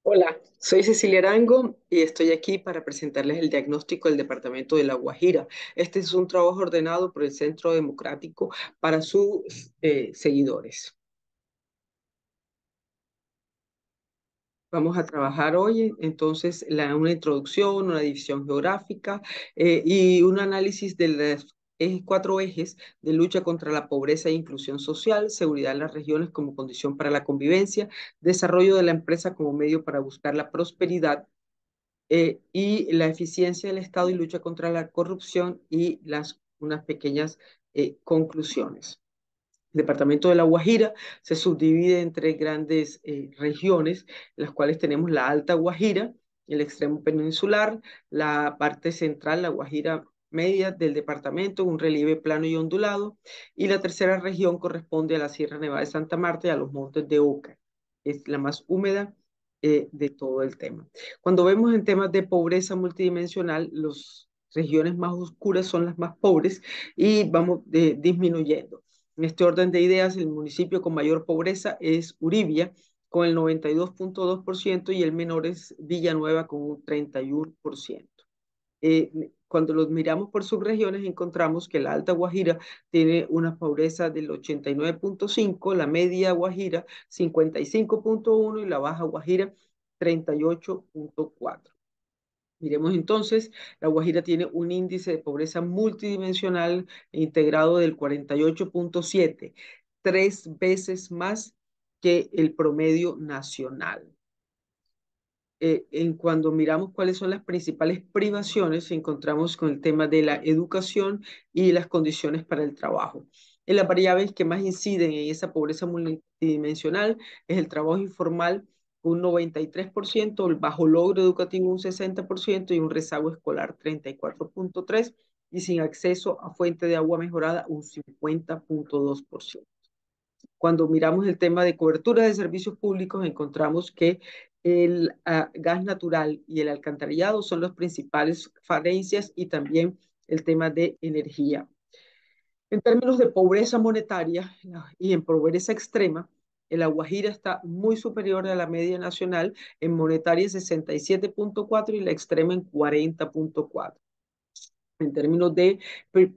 Hola, soy Cecilia Arango y estoy aquí para presentarles el diagnóstico del Departamento de La Guajira. Este es un trabajo ordenado por el Centro Democrático para sus seguidores. Vamos a trabajar hoy entonces una introducción, una división geográfica y un análisis de los cuatro ejes de lucha contra la pobreza e inclusión social, seguridad en las regiones como condición para la convivencia, desarrollo de la empresa como medio para buscar la prosperidad y la eficiencia del Estado y lucha contra la corrupción y unas pequeñas conclusiones. El departamento de La Guajira se subdivide en tres grandes regiones, las cuales tenemos la Alta Guajira, el extremo peninsular, la parte central, la Guajira media del departamento, un relieve plano y ondulado, y la tercera región corresponde a la Sierra Nevada de Santa Marta y a los montes de Oca. Es la más húmeda de todo el tema. Cuando vemos en temas de pobreza multidimensional, las regiones más oscuras son las más pobres y vamos disminuyendo. En este orden de ideas, el municipio con mayor pobreza es Uribia, con el 92.2% y el menor es Villanueva, con un 31%. Cuando los miramos por subregiones, encontramos que la Alta Guajira tiene una pobreza del 89.5, la Media Guajira 55.1 y la Baja Guajira 38.4. Miremos entonces, la Guajira tiene un índice de pobreza multidimensional integrado del 48.7, tres veces más que el promedio nacional. Cuando miramos cuáles son las principales privaciones, encontramos con el tema de la educación y las condiciones para el trabajo. En las variables que más inciden en esa pobreza multidimensional es el trabajo informal, un 93%, el bajo logro educativo, un 60%, y un rezago escolar, 34.3%, y sin acceso a fuente de agua mejorada, un 50.2%. Cuando miramos el tema de cobertura de servicios públicos, encontramos que el gas natural y el alcantarillado son las principales falencias y también el tema de energía. En términos de pobreza monetaria y en pobreza extrema, la Guajira está muy superior a la media nacional, en monetaria 67.4 y la extrema en 40.4. En términos de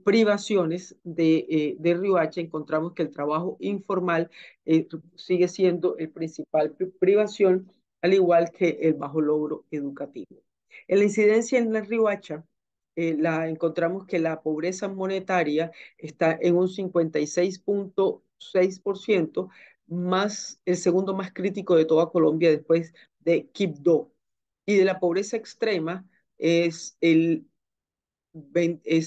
privaciones de Riohacha, encontramos que el trabajo informal sigue siendo el principal privación, al igual que el bajo logro educativo. En la incidencia en la Riohacha, encontramos que la pobreza monetaria está en un 56.6%, más el segundo más crítico de toda Colombia después de Quibdó. Y de la pobreza extrema es es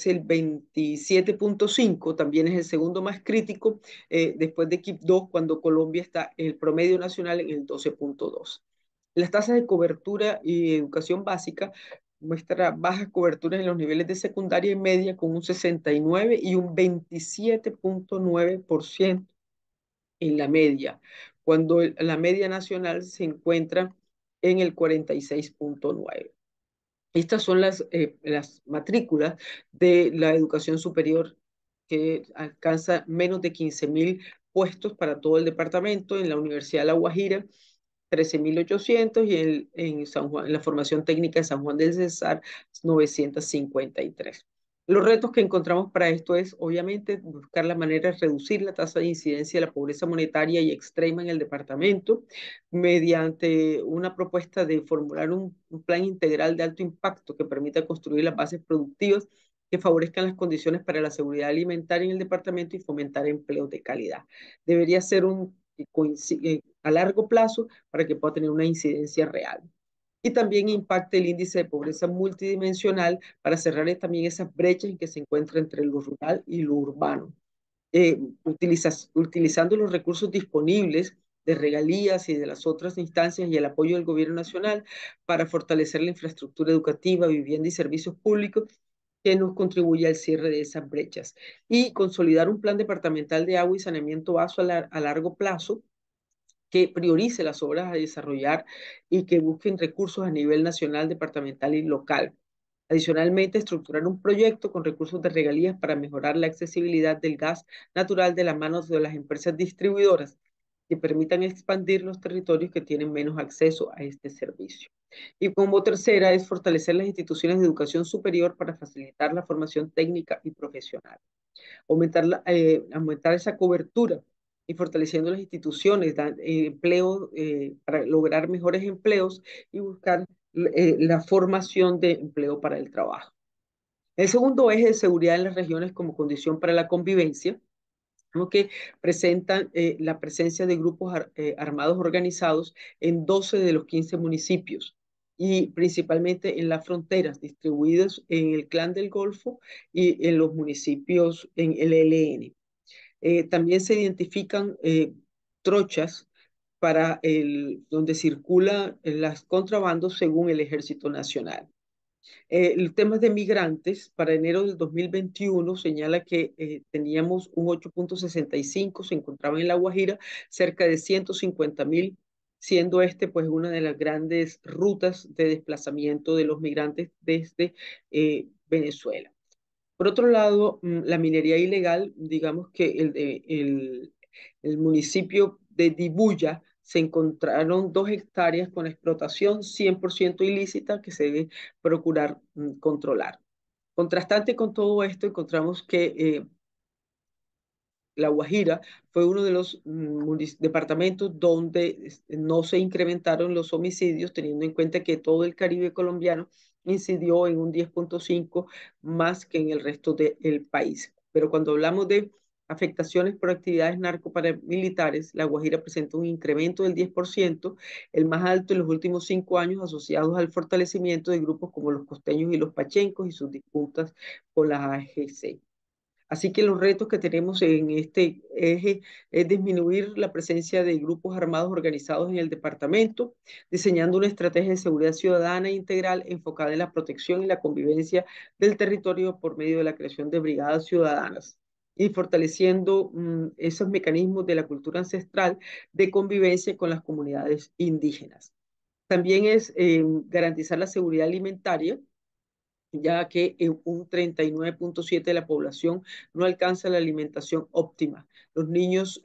el 27.5, también es el segundo más crítico después de Quibdó, cuando Colombia está en el promedio nacional en el 12.2. Las tasas de cobertura y educación básica muestra bajas coberturas en los niveles de secundaria y media con un 69 y un 27.9% en la media, cuando la media nacional se encuentra en el 46.9. Estas son las matrículas de la educación superior que alcanza menos de 15.000 puestos para todo el departamento. En la Universidad de La Guajira, 13.800 y en San Juan, en la formación técnica de San Juan del Cesar, 953. Los retos que encontramos para esto es, obviamente, buscar la manera de reducir la tasa de incidencia de la pobreza monetaria y extrema en el departamento mediante una propuesta de formular un plan integral de alto impacto que permita construir las bases productivas que favorezcan las condiciones para la seguridad alimentaria en el departamento y fomentar empleos de calidad. Debería ser a largo plazo para que pueda tener una incidencia real. Y también impacte el índice de pobreza multidimensional para cerrar también esas brechas en que se encuentra entre lo rural y lo urbano. Utilizando los recursos disponibles de regalías y de las otras instancias y el apoyo del gobierno nacional para fortalecer la infraestructura educativa, vivienda y servicios públicos que nos contribuya al cierre de esas brechas. Y consolidar un plan departamental de agua y saneamiento a largo plazo que priorice las obras a desarrollar y que busquen recursos a nivel nacional, departamental y local. Adicionalmente, estructurar un proyecto con recursos de regalías para mejorar la accesibilidad del gas natural de las manos de las empresas distribuidoras que permitan expandir los territorios que tienen menos acceso a este servicio. Y como tercera es fortalecer las instituciones de educación superior para facilitar la formación técnica y profesional. Aumentar esa cobertura y fortaleciendo las instituciones, empleo, para lograr mejores empleos y buscar la formación de empleo para el trabajo. El segundo eje de seguridad en las regiones como condición para la convivencia, que presentan la presencia de grupos armados organizados en 12 de los 15 municipios y principalmente en las fronteras, distribuidos en el Clan del Golfo y en los municipios en el ELN. También se identifican trochas donde circulan las contrabandos según el Ejército Nacional. El tema de migrantes, para enero del 2021 señala que teníamos un 8.65, se encontraba en La Guajira cerca de 150.000, siendo este pues una de las grandes rutas de desplazamiento de los migrantes desde Venezuela. Por otro lado, la minería ilegal, digamos que el municipio de Dibuya se encontraron 2 hectáreas con explotación 100% ilícita que se debe procurar controlar. Contrastante con todo esto, encontramos que La Guajira fue uno de los departamentos donde no se incrementaron los homicidios, teniendo en cuenta que todo el Caribe colombiano incidió en un 10.5 más que en el resto del país. Pero cuando hablamos de afectaciones por actividades narcoparamilitares, La Guajira presenta un incremento del 10%, el más alto en los últimos 5 años, asociados al fortalecimiento de grupos como los costeños y los pachencos y sus disputas con la AGC. Así que los retos que tenemos en este eje es disminuir la presencia de grupos armados organizados en el departamento, diseñando una estrategia de seguridad ciudadana integral enfocada en la protección y la convivencia del territorio por medio de la creación de brigadas ciudadanas y fortaleciendo esos mecanismos de la cultura ancestral de convivencia con las comunidades indígenas. También es garantizar la seguridad alimentaria, ya que un 39.7% de la población no alcanza la alimentación óptima. Los niños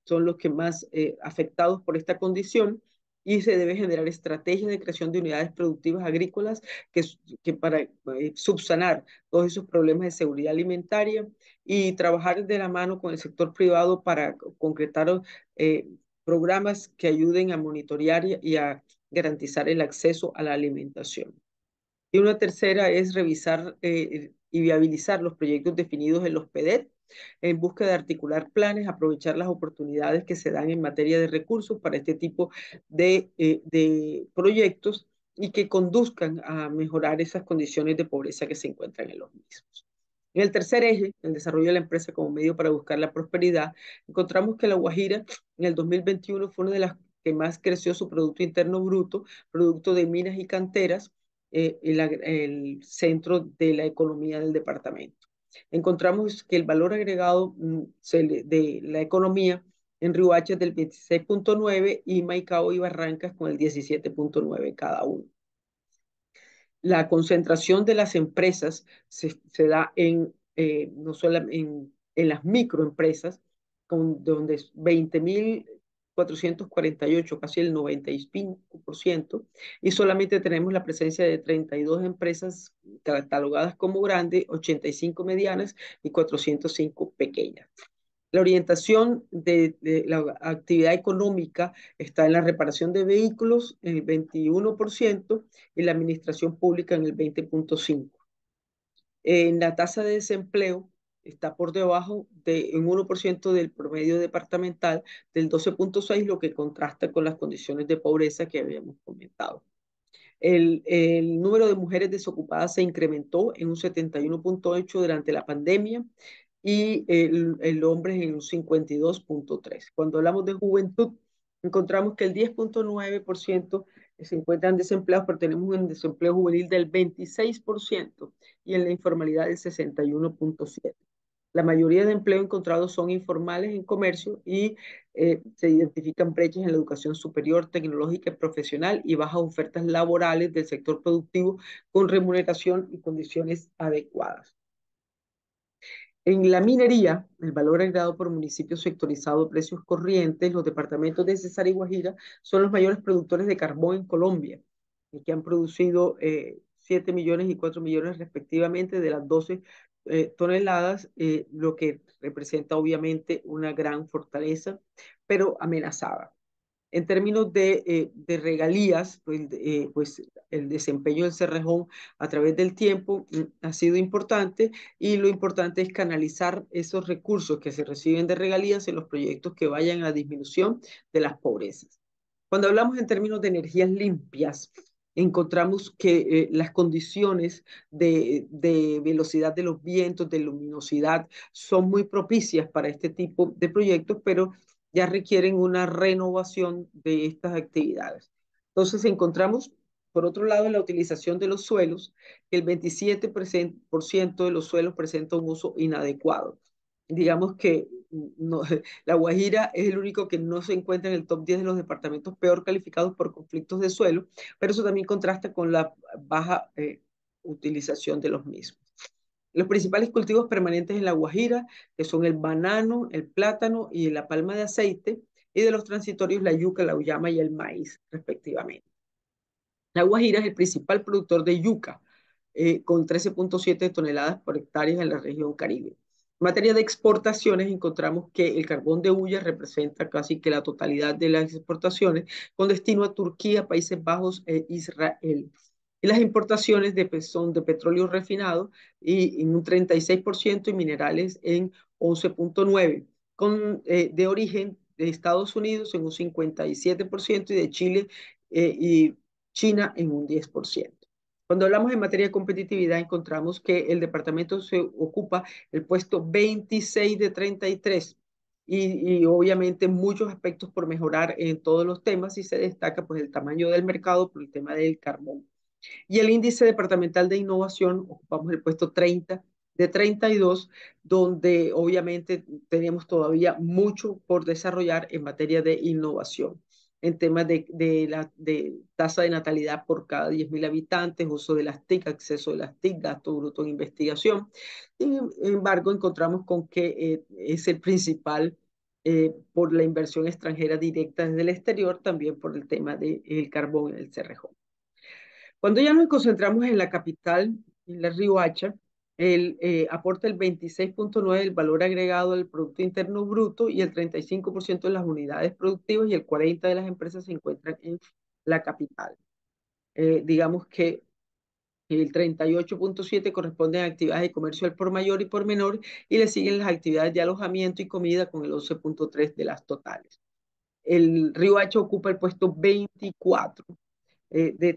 son los que más afectados por esta condición y se debe generar estrategias de creación de unidades productivas agrícolas que para subsanar todos esos problemas de seguridad alimentaria y trabajar de la mano con el sector privado para concretar eh, programas que ayuden a monitorear y a garantizar el acceso a la alimentación. Y una tercera es revisar y viabilizar los proyectos definidos en los PEDET en busca de articular planes, aprovechar las oportunidades que se dan en materia de recursos para este tipo de proyectos y que conduzcan a mejorar esas condiciones de pobreza que se encuentran en los mismos. En el tercer eje, el desarrollo de la empresa como medio para buscar la prosperidad, encontramos que La Guajira en el 2021 fue una de las que más creció su Producto Interno Bruto, producto de minas y canteras, el centro de la economía del departamento. Encontramos que el valor agregado de la economía en Riohacha es del 26.9 y Maicao y Barrancas con el 17.9 cada uno. La concentración de las empresas se da no solo en las microempresas, donde es 20.448, casi el 95%, y solamente tenemos la presencia de 32 empresas catalogadas como grandes, 85 medianas y 405 pequeñas. La orientación de la actividad económica está en la reparación de vehículos en el 21% y la administración pública en el 20.5%. En la tasa de desempleo está por debajo de un 1% del promedio departamental del 12.6%, lo que contrasta con las condiciones de pobreza que habíamos comentado. El número de mujeres desocupadas se incrementó en un 71.8 durante la pandemia y el hombre en un 52.3. Cuando hablamos de juventud, encontramos que el 10.9% se encuentran desempleados, pero tenemos un desempleo juvenil del 26% y en la informalidad del 61.7%. La mayoría de empleos encontrados son informales en comercio y se identifican brechas en la educación superior, tecnológica y profesional y bajas ofertas laborales del sector productivo con remuneración y condiciones adecuadas. En la minería, el valor agregado por municipio sectorizado de precios corrientes, los departamentos de Cesar y Guajira son los mayores productores de carbón en Colombia, que han producido 7 millones y 4 millones respectivamente de las 12 toneladas, lo que representa obviamente una gran fortaleza, pero amenazada. En términos de regalías, pues el desempeño del Cerrejón a través del tiempo ha sido importante y lo importante es canalizar esos recursos que se reciben de regalías en los proyectos que vayan a la disminución de las pobrezas. Cuando hablamos en términos de energías limpias, encontramos que las condiciones de velocidad de los vientos, de luminosidad, son muy propicias para este tipo de proyectos, pero ya requieren una renovación de estas actividades. Entonces encontramos, por otro lado, en la utilización de los suelos, que el 27% de los suelos presenta un uso inadecuado. Digamos que no, La Guajira es el único que no se encuentra en el top 10 de los departamentos peor calificados por conflictos de suelo, pero eso también contrasta con la baja utilización de los mismos. Los principales cultivos permanentes en La Guajira, que son el banano, el plátano y la palma de aceite, y de los transitorios la yuca, la uyama y el maíz, respectivamente. La Guajira es el principal productor de yuca, con 13,7 toneladas por hectárea en la región Caribe. En materia de exportaciones, encontramos que el carbón de hulla representa casi que la totalidad de las exportaciones, con destino a Turquía, Países Bajos e Israel. Y las importaciones son de petróleo refinado y en un 36% y minerales en 11,9%, de origen de Estados Unidos en un 57% y de Chile y China en un 10%. Cuando hablamos en materia de competitividad, encontramos que el departamento se ocupa el puesto 26 de 33 y obviamente muchos aspectos por mejorar en todos los temas y se destaca pues el tamaño del mercado por el tema del carbón. Y el índice departamental de innovación, ocupamos el puesto 30 de 32, donde obviamente tenemos todavía mucho por desarrollar en materia de innovación, en temas de tasa de natalidad por cada 10.000 habitantes, uso de las TIC, acceso de las TIC, gasto bruto en investigación. Sin embargo, encontramos con que es el principal por la inversión extranjera directa desde el exterior, también por el tema del carbón en el Cerrejón. Cuando ya nos concentramos en la capital, en la Riohacha, él aporta el 26,9% del valor agregado del Producto Interno Bruto y el 35% de las unidades productivas y el 40% de las empresas se encuentran en la capital. Digamos que el 38,7% corresponde a actividades de comercio al por mayor y por menor y le siguen las actividades de alojamiento y comida con el 11,3% de las totales. El Riohacha ocupa el puesto 24 de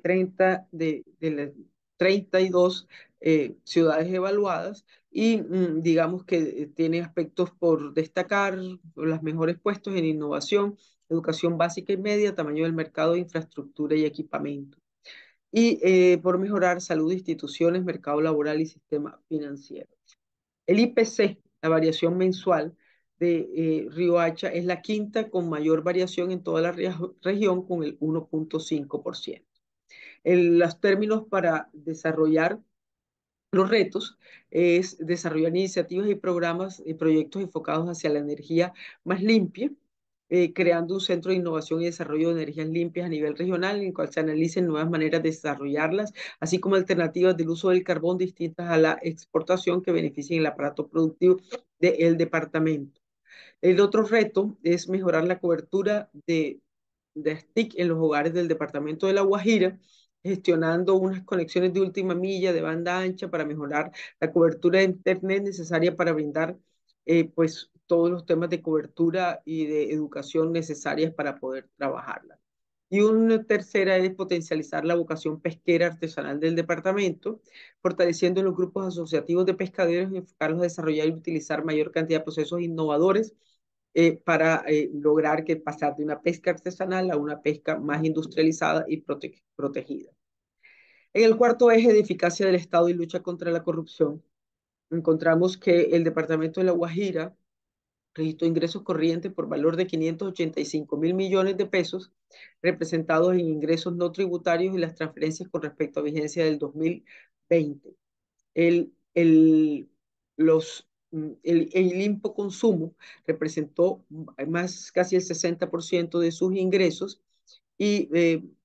32 ciudades evaluadas y digamos que tiene aspectos por destacar, los mejores puestos en innovación, educación básica y media, tamaño del mercado, infraestructura y equipamiento. Y por mejorar salud, instituciones, mercado laboral y sistema financiero. El IPC, la variación mensual de Riohacha, es la quinta con mayor variación en toda la región con el 1,5%. Los términos para desarrollar los retos es desarrollar iniciativas y programas y proyectos enfocados hacia la energía más limpia, creando un centro de innovación y desarrollo de energías limpias a nivel regional en el cual se analicen nuevas maneras de desarrollarlas, así como alternativas del uso del carbón distintas a la exportación que beneficien el aparato productivo del departamento. El otro reto es mejorar la cobertura de STIC en los hogares del departamento de La Guajira, gestionando unas conexiones de última milla de banda ancha para mejorar la cobertura de Internet necesaria para brindar pues todos los temas de cobertura y de educación necesarias para poder trabajarla. Y una tercera es potencializar la vocación pesquera artesanal del departamento, fortaleciendo los grupos asociativos de pescaderos y enfocarlos a desarrollar y utilizar mayor cantidad de procesos innovadores para lograr que pasar de una pesca artesanal a una pesca más industrializada y protegida. En el cuarto eje de eficacia del Estado y lucha contra la corrupción, encontramos que el Departamento de La Guajira registró ingresos corrientes por valor de 585 mil millones de pesos, representados en ingresos no tributarios y las transferencias con respecto a vigencia del 2020. El, el, los el impoconsumo representó más casi el 60% de sus ingresos y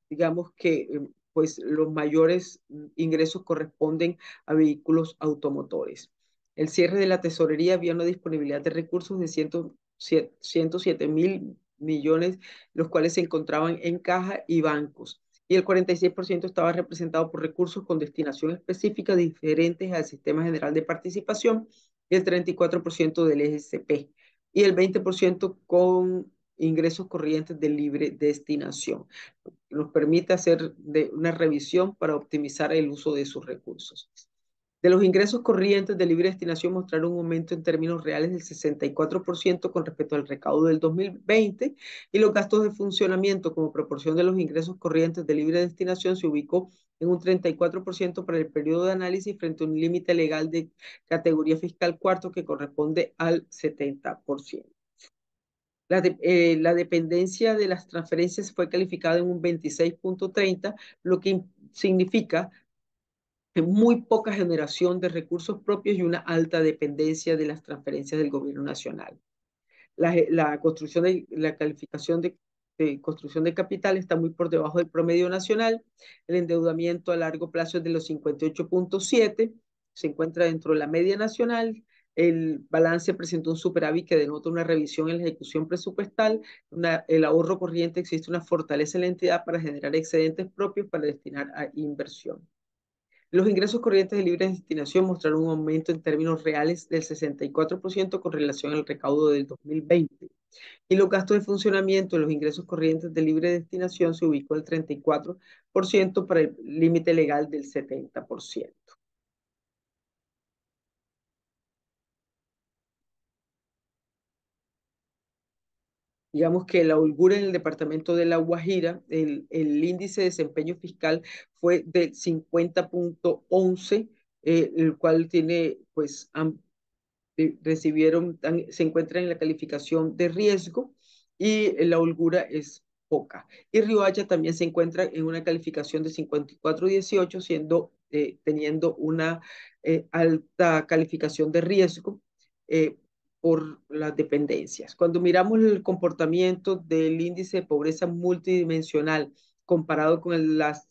digamos que pues los mayores ingresos corresponden a vehículos automotores. El cierre de la tesorería había una disponibilidad de recursos de 107.000 millones, los cuales se encontraban en caja y bancos. Y el 46% estaba representado por recursos con destinación específica diferentes al Sistema General de Participación y el 34% del ESP y el 20% con ingresos corrientes de libre destinación. Nos permite hacer una revisión para optimizar el uso de sus recursos. De los ingresos corrientes de libre destinación mostraron un aumento en términos reales del 64% con respecto al recaudo del 2020 y los gastos de funcionamiento como proporción de los ingresos corrientes de libre destinación se ubicó en un 34% para el periodo de análisis frente a un límite legal de categoría fiscal cuarto que corresponde al 70%. La dependencia de las transferencias fue calificada en un 26.30, lo que significa muy poca generación de recursos propios y una alta dependencia de las transferencias del gobierno nacional. La construcción de la calificación de construcción de capital está muy por debajo del promedio nacional. El endeudamiento a largo plazo es de los 58.7, se encuentra dentro de la media nacional. El balance presentó un superávit que denota una revisión en la ejecución presupuestal. El ahorro corriente existe una fortaleza en la entidad para generar excedentes propios para destinar a inversión. Los ingresos corrientes de libre destinación mostraron un aumento en términos reales del 64% con relación al recaudo del 2020. Y los gastos de funcionamiento de los ingresos corrientes de libre destinación se ubicó el 34% para el límite legal del 70%. Digamos que la holgura en el departamento de La Guajira, el índice de desempeño fiscal fue de 50.11, el cual tiene pues recibieron, se encuentran en la calificación de riesgo y la holgura es poca. Y Riohacha también se encuentra en una calificación de 54.18, teniendo una alta calificación de riesgo eh, por las dependencias. Cuando miramos el comportamiento del índice de pobreza multidimensional comparado con las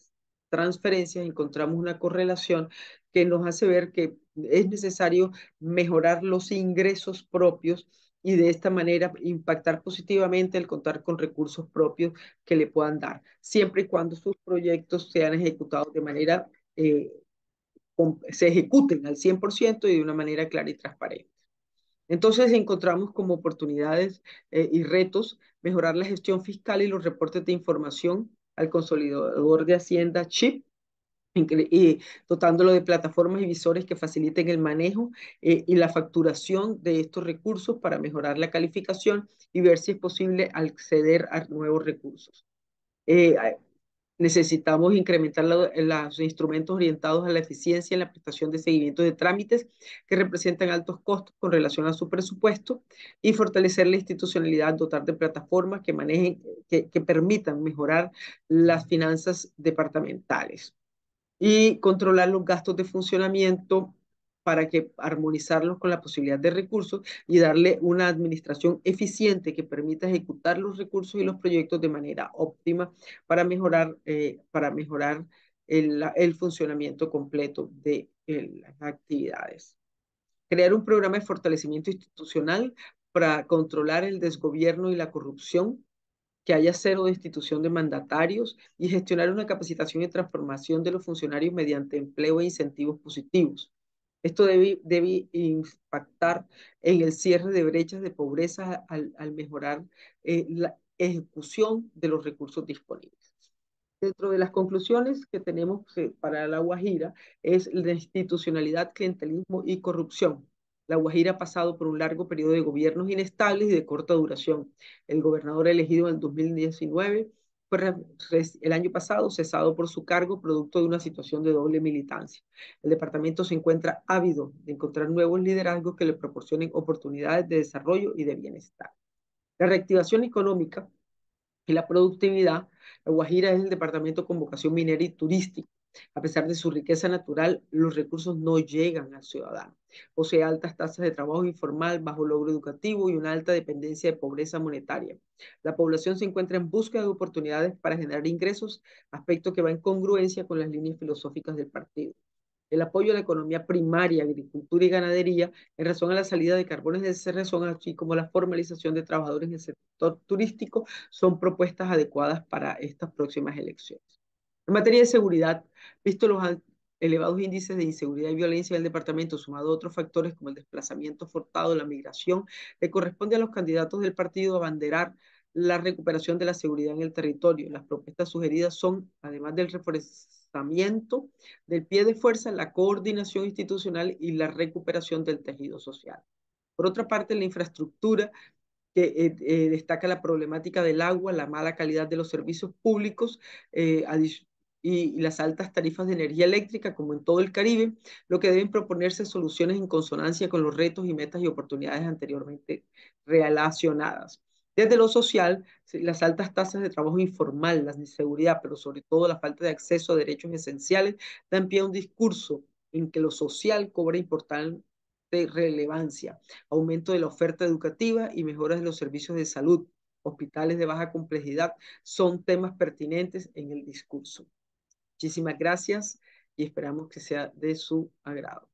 transferencias, encontramos una correlación que nos hace ver que es necesario mejorar los ingresos propios y de esta manera impactar positivamente el contar con recursos propios que le puedan dar, siempre y cuando sus proyectos sean ejecutados de manera, se ejecuten al 100% y de una manera clara y transparente. Entonces encontramos como oportunidades y retos mejorar la gestión fiscal y los reportes de información al consolidador de Hacienda CHIP y dotándolo de plataformas y visores que faciliten el manejo y la facturación de estos recursos para mejorar la calificación y ver si es posible acceder a nuevos recursos. Eh, Necesitamos incrementar los instrumentos orientados a la eficiencia en la prestación de seguimiento de trámites que representan altos costos con relación a su presupuesto y fortalecer la institucionalidad, dotar de plataformas que manejen, que permitan mejorar las finanzas departamentales y controlar los gastos de funcionamiento para que armonizarlos con la posibilidad de recursos y darle una administración eficiente que permita ejecutar los recursos y los proyectos de manera óptima para mejorar el funcionamiento completo de las actividades. Crear un programa de fortalecimiento institucional para controlar el desgobierno y la corrupción, que haya cero destitución de mandatarios y gestionar una capacitación y transformación de los funcionarios mediante empleo e incentivos positivos. Esto debe impactar en el cierre de brechas de pobreza al mejorar la ejecución de los recursos disponibles. Dentro de las conclusiones que tenemos para La Guajira es la institucionalidad, clientelismo y corrupción. La Guajira ha pasado por un largo periodo de gobiernos inestables y de corta duración. El gobernador elegido en el 2019 fue el año pasado cesado por su cargo producto de una situación de doble militancia. El departamento se encuentra ávido de encontrar nuevos liderazgos que le proporcionen oportunidades de desarrollo y de bienestar. La reactivación económica y la productividad. La Guajira es el departamento con vocación minera y turística. A pesar de su riqueza natural, los recursos no llegan al ciudadano. Posee altas tasas de trabajo informal, bajo logro educativo y una alta dependencia de pobreza monetaria. La población se encuentra en búsqueda de oportunidades para generar ingresos, aspecto que va en congruencia con las líneas filosóficas del partido. El apoyo a la economía primaria, agricultura y ganadería, en razón a la salida de carbones de esa razón, así como la formalización de trabajadores en el sector turístico, son propuestas adecuadas para estas próximas elecciones. En materia de seguridad, visto los elevados índices de inseguridad y violencia del departamento, sumado a otros factores como el desplazamiento forzado, la migración, le corresponde a los candidatos del partido abanderar la recuperación de la seguridad en el territorio. Las propuestas sugeridas son, además del reforzamiento del pie de fuerza, la coordinación institucional y la recuperación del tejido social. Por otra parte, la infraestructura que destaca la problemática del agua, la mala calidad de los servicios públicos eh, y las altas tarifas de energía eléctrica, como en todo el Caribe, lo que deben proponerse soluciones en consonancia con los retos y metas y oportunidades anteriormente relacionadas. Desde lo social, las altas tasas de trabajo informal, la inseguridad, pero sobre todo la falta de acceso a derechos esenciales, dan pie a un discurso en que lo social cobra importante relevancia, aumento de la oferta educativa y mejoras de los servicios de salud, hospitales de baja complejidad, son temas pertinentes en el discurso. Muchísimas gracias y esperamos que sea de su agrado.